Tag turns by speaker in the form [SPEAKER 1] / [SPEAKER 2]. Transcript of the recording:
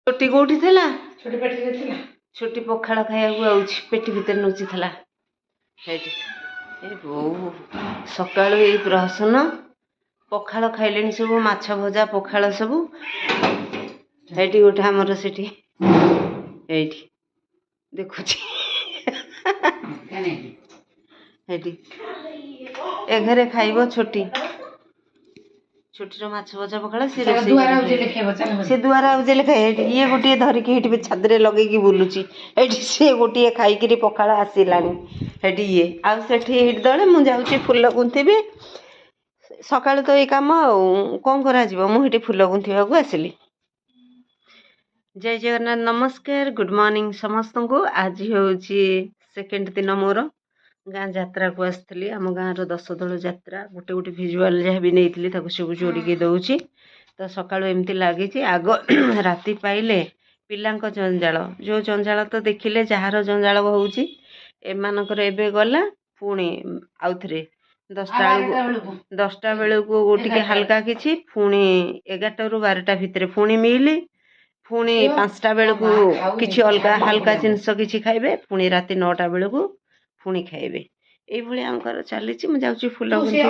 [SPEAKER 1] छोटी कोठी थिला
[SPEAKER 2] छोटी पेटी रे थिला
[SPEAKER 1] छोटी पखाड़ खाइବାକୁ आउछि पेटी भितर नुचि थिला हेठी ए बो सकाळु ए प्रहसन पखाड़ खाइलेनी सब माछ भजा पखाड़ सब हेठी गोटे हमर सेठी हेठी देखुछि हेठी ए घरे खाइबो छोटी छोटी रो माछ भजा पखाड़ से दुआरा उजेले खाए ये गोटे धरिकी हेठी छादरे लगेकी बुलुची हेठी से गोटे खाइकी पखाड़ आसिलानी हेठी ये आ सेठी हेठी दळे मु जाउची फुल गुंथिबी सकाळ तो ए काम कौन करा जीवो मु हेठी फुल गुंथिबाकू आसिली। जय जगन्नाथ नमस्कार गुड मॉर्निंग समस्त को आज होची सेकेंड दिन मोर गाँ यात्रा को आसली आम गाँव रश दल यात्रा गोटे गोटे भिजुआल जहाँ भी नहीं सब जोड़िकी दौची तो सका एमती लगी आग राति पाइले पिलांक जंजाल जो जंजाल तो देखिले जार जंजाल होची एमानकर एबे गला पुणी आउ थे 10टा बेलू टे हाल्का किछि पुणी 11टा ରୁ 12ଟା भितर पुणी मिली पुणी 5टा बेलू किछि अलगा हाल्का जिनस किछि खाइबे पुणी राति 9टा बेलू पुणी खाइबे ये आमकर चली मुझे फुल गुंथी